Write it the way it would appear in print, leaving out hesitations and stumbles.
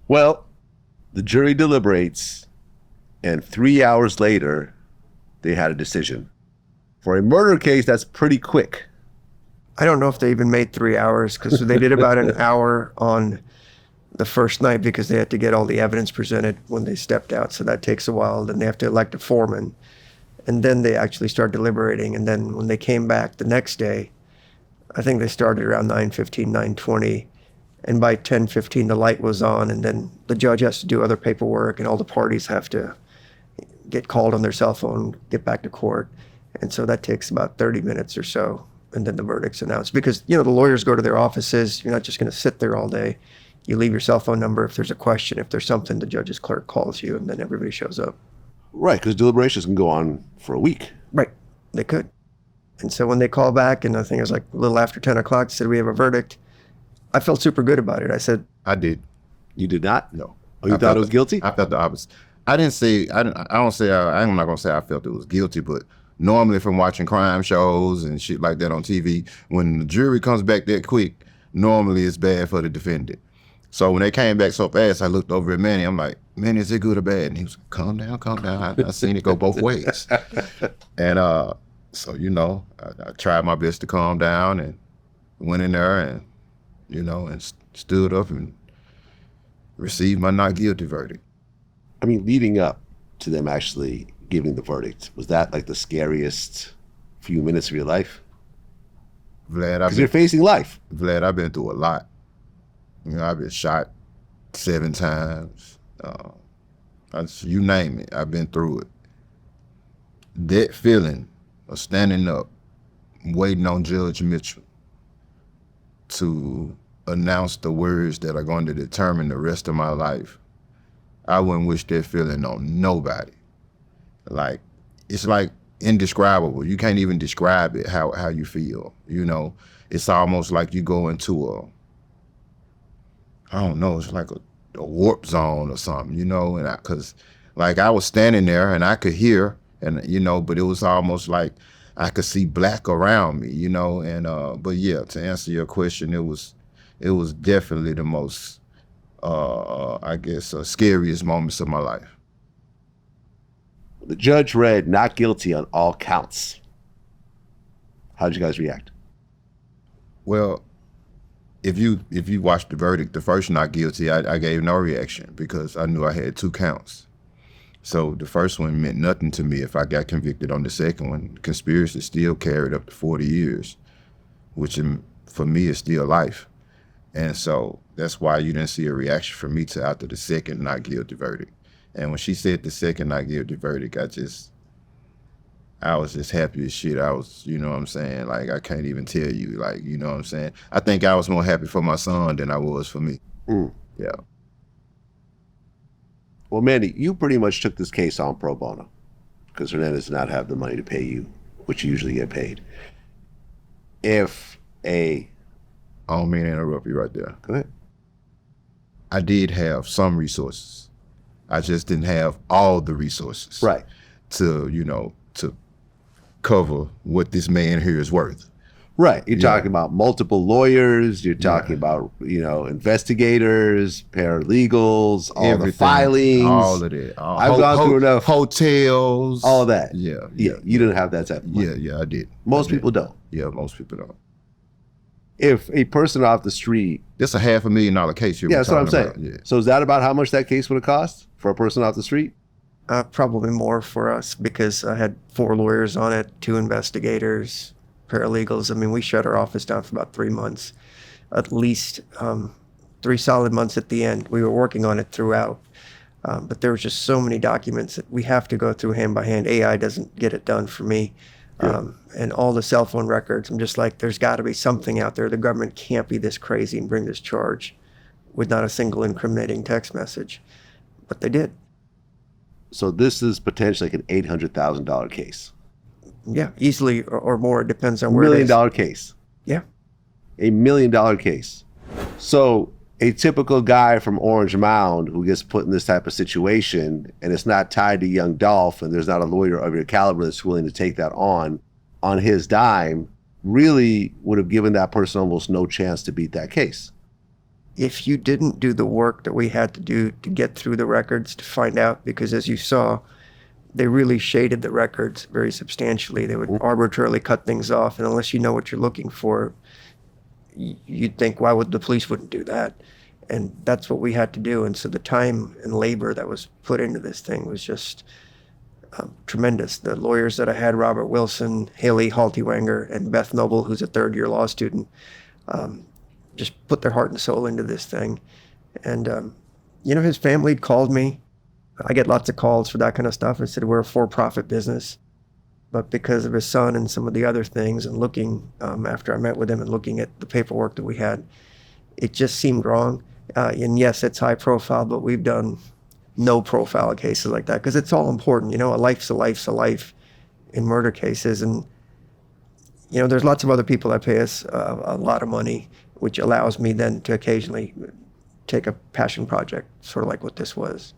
Well, the jury deliberates, and 3 hours later, they had a decision. For a murder case, that's pretty quick. I don't know if they even made 3 hours, because they did about an hour on the first night because they had to get all the evidence presented when they stepped out. So that takes a while. Then they have to elect a foreman. And then they actually start deliberating. And then when they came back the next day, I think they started around 9:15, 9:20. And by 10:15, the light was on. And then the judge has to do other paperwork, and all the parties have to get called on their cell phone, get back to court. And so that takes about 30 minutes or so. And then the verdict's announced. Because, the lawyers go to their offices. You're not just going to sit there all day. You leave your cell phone number. If there's a question, if there's something, the judge's clerk calls you, and then everybody shows up. Right, because deliberations can go on for a week. Right, they could. And so when they call back, and I think it was like a little after 10 o'clock, said, we have a verdict. I felt super good about it. I said, I did. You did not? No. Oh, you thought it was guilty? I felt the opposite. I'm not going to say I felt it was guilty, but normally from watching crime shows and shit like that on TV, when the jury comes back that quick, normally it's bad for the defendant. So when they came back so fast, I looked over at Manny. I'm like, Manny, is it good or bad? And he was like, calm down, calm down. I seen it go both ways. And so, I tried my best to calm down and went in there and, and stood up and received my not guilty verdict. I mean, leading up to them actually giving the verdict, was that like the scariest few minutes of your life? Vlad, because you're facing life. Vlad, I've been through a lot. I've been shot 7 times. You name it, I've been through it. That feeling of standing up, waiting on Judge Mitchell to announce the words that are going to determine the rest of my life, I wouldn't wish that feeling on nobody. Like, it's like indescribable. You can't even describe it, how you feel. It's almost like you go into I don't know, it's like a warp zone or something, and because I was standing there and I could hear, and but it was almost like I could see black around me, and but yeah, to answer your question, it was definitely the most I guess scariest moments of my life. The judge read not guilty on all counts. How'd you guys react? Well, if you watch the verdict, the first not guilty, I gave no reaction because I knew I had 2 counts. So the first one meant nothing to me if I got convicted on the second one. Conspiracy still carried up to 40 years, which for me is still life. And so that's why you didn't see a reaction from me till after the second not guilty verdict. And when she said the second not guilty verdict, I was just happy as shit. I was, what I'm saying? Like, I can't even tell you, what I'm saying? I think I was more happy for my son than I was for me. Yeah. Well, Manny, you pretty much took this case on pro bono because Hernandez did not have the money to pay you, which you usually get paid. I don't mean to interrupt you right there. Go ahead. I did have some resources. I just didn't have all the resources. Right. To cover what this man here is worth. Right. You're talking about multiple lawyers. You're talking about, investigators, paralegals, all everything, the filings. All of that. I've gone through enough. Hotels. All of that. Yeah. You didn't have that type of money. Yeah, I did. Most people don't. Yeah, most people don't. If a person off the street. That's a $500,000 case here. Yeah, that's what I'm saying. Yeah. So is that about how much that case would have cost for a person off the street? Probably more for us because I had 4 lawyers on it, 2 investigators, paralegals. I mean, we shut our office down for about 3 months, at least 3 solid months at the end. We were working on it throughout, but there was just so many documents that we have to go through hand by hand. AI doesn't get it done for me. Yeah. And all the cell phone records, I'm just like, there's got to be something out there. The government can't be this crazy and bring this charge with not a single incriminating text message. But they did. So this is potentially like an $800,000 case. Yeah, easily or more. It depends on where $1 it is. million case. Yeah. $1 million case. So a typical guy from Orange Mound who gets put in this type of situation and it's not tied to Young Dolph and there's not a lawyer of your caliber that's willing to take that on his dime, really would have given that person almost no chance to beat that case. if you didn't do the work that we had to do to get through the records to find out, because as you saw, they really shaded the records very substantially. They would arbitrarily cut things off, and unless you know what you're looking for, you'd think, why would the police wouldn't do that? And that's what we had to do. And so the time and labor that was put into this thing was just tremendous. The lawyers that I had, Robert Wilson, Haley Haltiwanger, and Beth Noble, who's a third-year law student, just put their heart and soul into this thing. And, his family had called me. I get lots of calls for that kind of stuff. I said, we're a for-profit business. But because of his son and some of the other things, and looking, after I met with him and looking at the paperwork that we had, it just seemed wrong. And yes, it's high profile, but we've done no profile cases like that because it's all important. A life's a life in murder cases. And, there's lots of other people that pay us a lot of money, which allows me then to occasionally take a passion project, sort of like what this was.